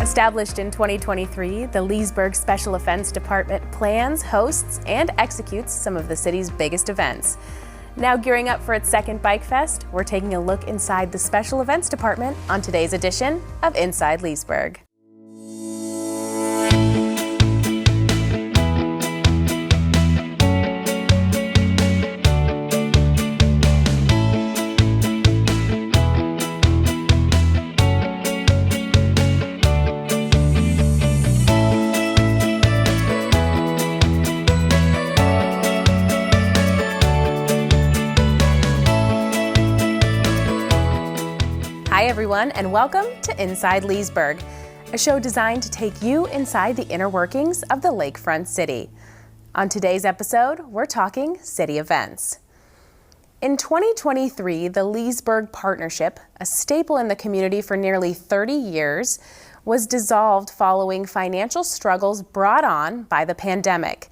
Established in 2023, the Leesburg Special Events Department plans, hosts, and executes some of the city's biggest events. Now gearing up for its second Bike Fest, we're taking a look inside the Special Events Department on today's edition of Inside Leesburg. Hi everyone, and welcome to Inside Leesburg, a show designed to take you inside the inner workings of the lakefront city. On today's episode, we're talking city events. In 2023, the Leesburg Partnership, a staple in the community for nearly 30 years, was dissolved following financial struggles brought on by the pandemic.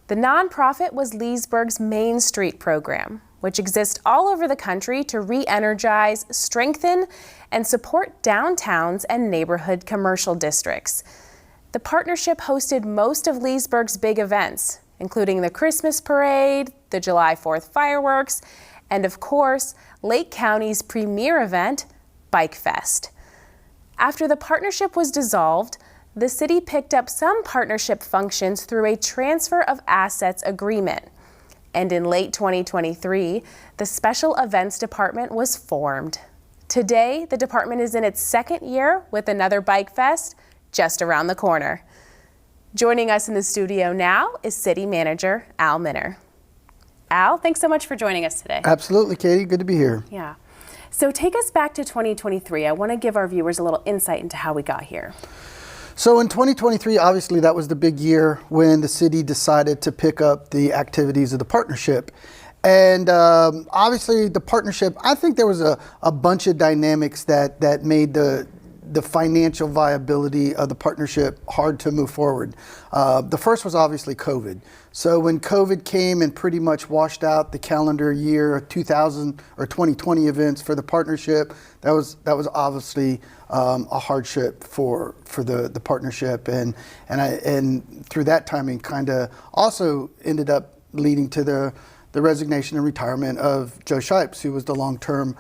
The nonprofit was Leesburg's Main Street program, which exists all over the country to re-energize, strengthen, and support downtowns and neighborhood commercial districts. The partnership hosted most of Leesburg's big events, including the Christmas Parade, the July 4th fireworks, and of course, Lake County's premier event, Bike Fest. After the partnership was dissolved, the city picked up some partnership functions through a transfer of assets agreement. And in late 2023, the Special Events Department was formed. Today, the department is in its second year with another Bike Fest just around the corner. Joining us in the studio now is City Manager Al Minner. Al, thanks so much for joining us today. Absolutely, Katie. Good to be here. Yeah. So take us back to 2023. I want to give our viewers a little insight into how we got here. So in 2023, obviously that was the big year when the city decided to pick up the activities of the partnership. And obviously the partnership, I think there was a bunch of dynamics that made the financial viability of the partnership hard to move forward. The first was obviously COVID. So when COVID came and pretty much washed out the calendar year 2000 or 2020 events for the partnership, that was obviously a hardship for the partnership, and through that timing kind of also ended up leading to the resignation and retirement of Joe Shipes, who was the long-term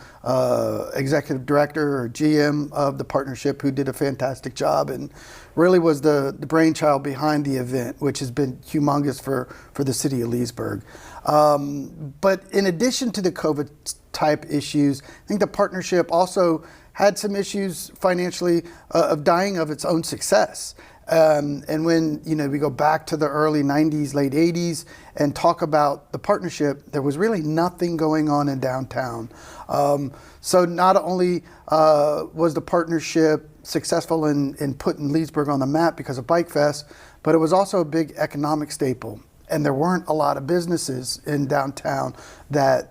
executive director or GM of the partnership, who did a fantastic job and really was the brainchild behind the event, which has been humongous for the city of Leesburg. But in addition to the COVID type issues, I think the partnership also had some issues financially of dying of its own success. And when we go back to the early 90s, late 80s, and talk about the partnership, there was really nothing going on in downtown. So not only was the partnership successful in putting Leesburg on the map because of Bike Fest, but it was also a big economic staple. And there weren't a lot of businesses in downtown that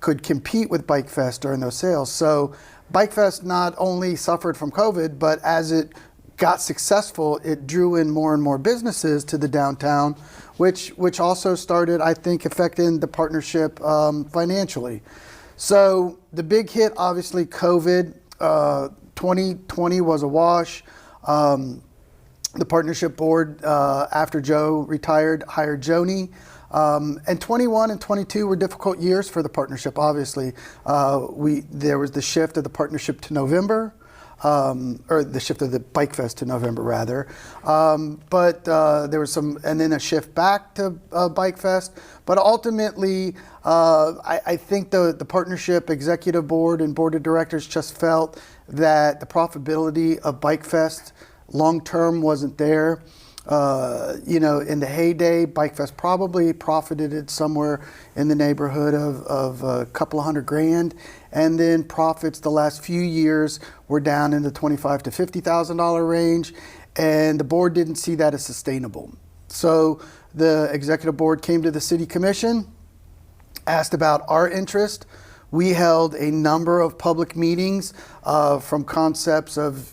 could compete with Bike Fest during those sales. So Bike Fest not only suffered from COVID, but as it got successful, it drew in more and more businesses to the downtown, which also started, I think, affecting the partnership financially. So the big hit, obviously, COVID. 2020 was a wash. The partnership board, after Joe retired, hired Joni. And 21 and 22 were difficult years for the partnership, obviously. There was the shift of the partnership to November. Or the shift of the Bike Fest to November, rather. But there was and then a shift back to Bike Fest. But ultimately, I think the partnership executive board and board of directors just felt that the profitability of Bike Fest long-term wasn't there. In the heyday, Bike Fest probably profited it somewhere in the neighborhood of a couple of $100,000, and then profits the last few years were down in the $25,000 to $50,000 range, and the board didn't see that as sustainable. So the executive board came to the city commission, asked about our interest. We held a number of public meetings from concepts of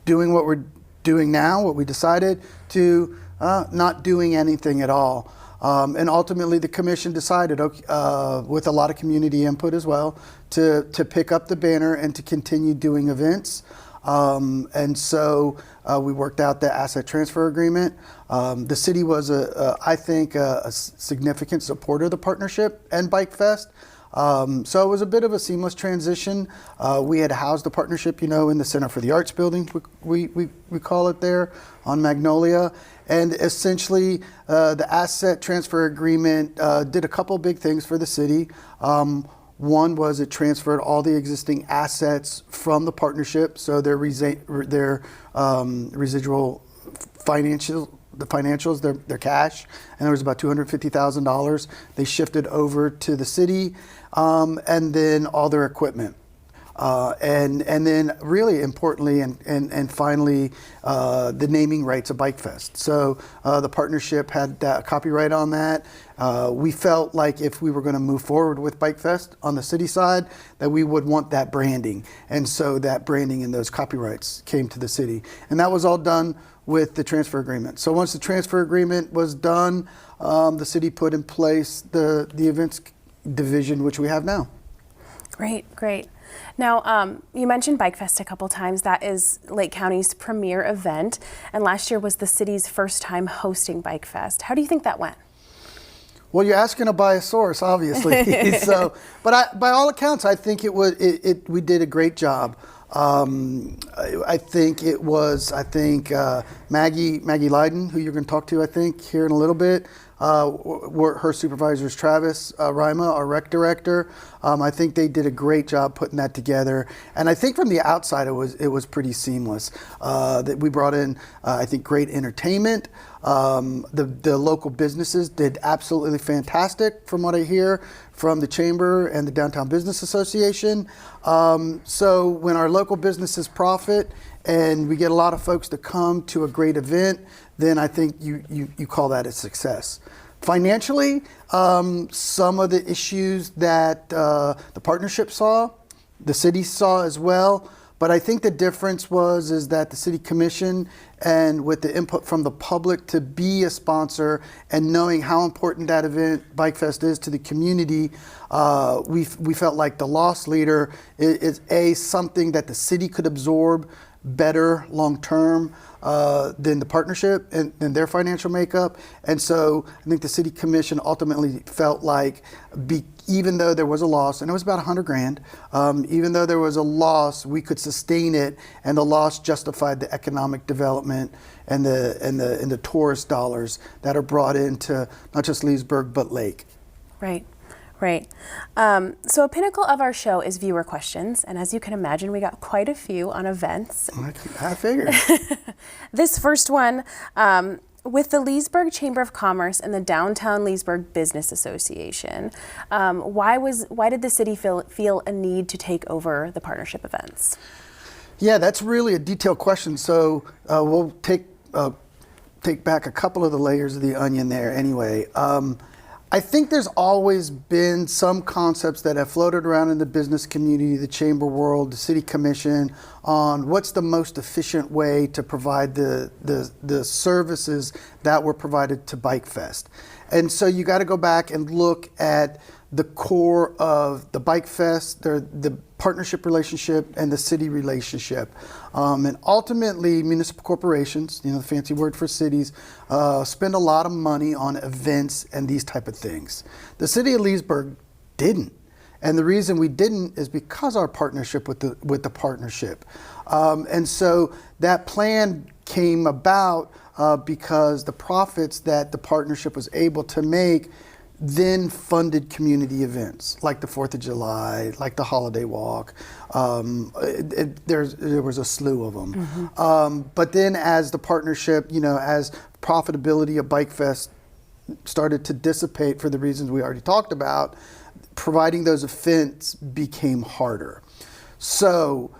doing what we're doing now, what we decided, to not doing anything at all. And ultimately the commission decided, with a lot of community input as well, to pick up the banner and to continue doing events. And so we worked out the asset transfer agreement. The city was, I think, a significant supporter of the partnership and Bike Fest. So it was a bit of a seamless transition. We had housed the partnership, in the Center for the Arts building, we call it there, on Magnolia. And essentially, the asset transfer agreement did a couple big things for the city. One was it transferred all the existing assets from the partnership, so their residual financials, their cash, and there was about $250,000. They shifted over to the city, and then all their equipment. And then really importantly and finally, the naming rights of Bike Fest. So the partnership had that copyright on that. We felt like if we were going to move forward with Bike Fest on the city side, that we would want that branding. And so that branding and those copyrights came to the city. And that was all done with the transfer agreement. So once the transfer agreement was done, the city put in place the events division, which we have now. Great. Now, you mentioned Bike Fest a couple times. That is Lake County's premier event, and last year was the city's first time hosting Bike Fest. How do you think that went? Well, you're asking a biased source, obviously. But by all accounts, I think we did a great job. I think Maggie Leiden, who you're going to talk to, I think, here in a little bit. Her supervisor is Travis Rima, our rec director. I think they did a great job putting that together, and I think from the outside it was pretty seamless. That we brought in, I think, great entertainment. The local businesses did absolutely fantastic, from what I hear from the Chamber and the Downtown Business Association. So when our local businesses profit and we get a lot of folks to come to a great event, then I think you call that a success. Financially, some of the issues that the partnership saw, the city saw as well. But I think the difference is that the city commission, and with the input from the public to be a sponsor and knowing how important that event, Bike Fest, is to the community, we felt like the loss leader is something that the city could absorb better long term than the partnership and their financial makeup. And so I think the city commission ultimately felt like, even though there was a loss, and it was about $100,000, even though there was a loss, we could sustain it, and the loss justified the economic development and the tourist dollars that are brought into not just Leesburg but Lake. Right. So a pinnacle of our show is viewer questions, and as you can imagine, we got quite a few on events. I figured. This first one, with the Leesburg Chamber of Commerce and the Downtown Leesburg Business Association, why did the city feel a need to take over the partnership events? Yeah, that's really a detailed question. So we'll take back a couple of the layers of the onion there anyway. I think there's always been some concepts that have floated around in the business community, the chamber world, the city commission, on what's the most efficient way to provide the services that were provided to Bike Fest. And so you got to go back and look at the core of the Bike Fest, the partnership relationship and the city relationship. And ultimately, municipal corporations, the fancy word for cities, spend a lot of money on events and these type of things. The city of Leesburg didn't. And the reason we didn't is because our partnership with the partnership. And so that plan came about because the profits that the partnership was able to make then funded community events like the 4th of July, like the Holiday Walk. There was a slew of them. Mm-hmm. But then as the partnership, as profitability of Bike Fest started to dissipate for the reasons we already talked about, providing those events became harder. So,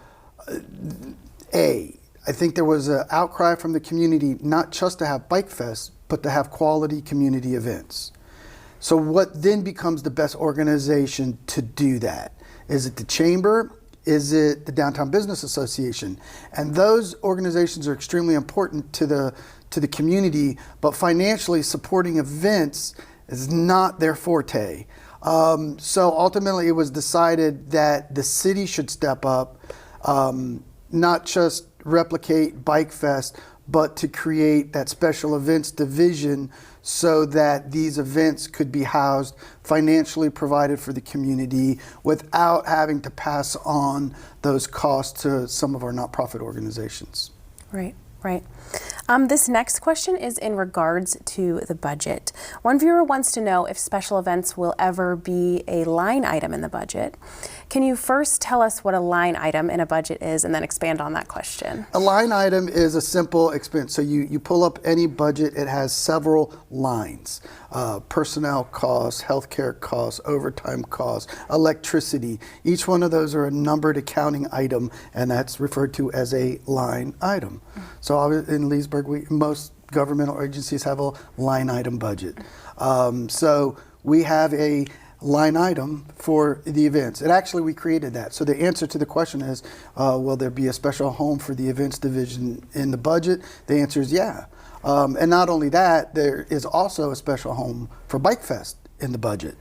I think there was an outcry from the community not just to have Bike Fest, but to have quality community events. So what then becomes the best organization to do that? Is it the chamber? Is it the Downtown Business Association? And those organizations are extremely important to the community, but financially supporting events is not their forte. So ultimately it was decided that the city should step up, not just replicate Bike Fest, but to create that special events division so that these events could be housed, financially provided for the community without having to pass on those costs to some of our nonprofit organizations. Right, right. This next question is in regards to the budget. One viewer wants to know if special events will ever be a line item in the budget. Can you first tell us what a line item in a budget is and then expand on that question? A line item is a simple expense. So you pull up any budget, it has several lines. Personnel costs, healthcare costs, overtime costs, electricity. Each one of those are a numbered accounting item, and that's referred to as a line item. So in Leesburg, most governmental agencies have a line item budget. So we have a line item for the events. And actually, we created that. So the answer to the question is, will there be a special home for the events division in the budget? The answer is yeah. And not only that, there is also a special home for Bike Fest in the budget.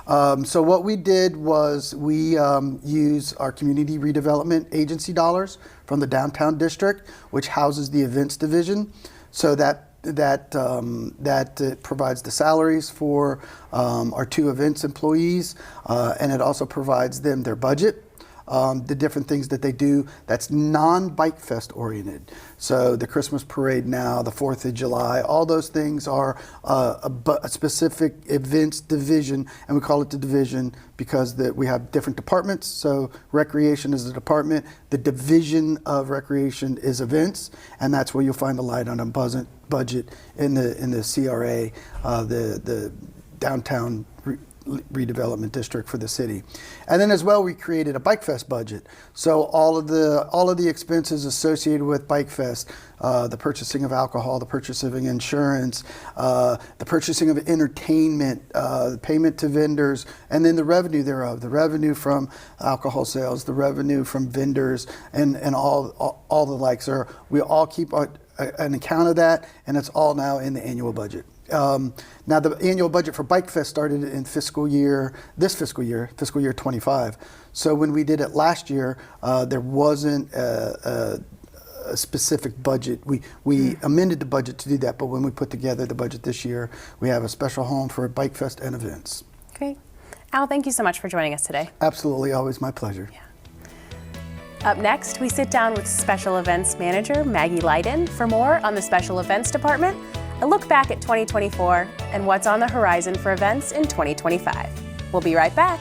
So what we did was we use our community redevelopment agency dollars from the downtown district, which houses the events division. So that provides the salaries for our 2 events employees, and it also provides them their budget. The different things that they do that's non-Bike Fest oriented. So the Christmas parade now, the 4th of July, all those things are a specific events division, and we call it the division because we have different departments. So recreation is a department, the division of recreation is events, and that's where you'll find the line item budget in the CRA, the downtown redevelopment district for the city. And then as well, we created a Bike Fest budget. So all of the expenses associated with Bike Fest, the purchasing of alcohol, the purchasing of insurance, the purchasing of entertainment, the payment to vendors, and then the revenue thereof, the revenue from alcohol sales, the revenue from vendors, and all the likes. We all keep an account of that, and it's all now in the annual budget. Now the annual budget for Bike Fest started in this fiscal year 25. So when we did it last year, there wasn't a specific budget. We amended the budget to do that, but when we put together the budget this year, we have a special home for Bike Fest and events. Great. Al, thank you so much for joining us today. Absolutely, always my pleasure. Yeah. Up next, we sit down with Special Events Manager Maggie Leiden for more on the Special Events Department, a look back at 2024 and what's on the horizon for events in 2025. We'll be right back.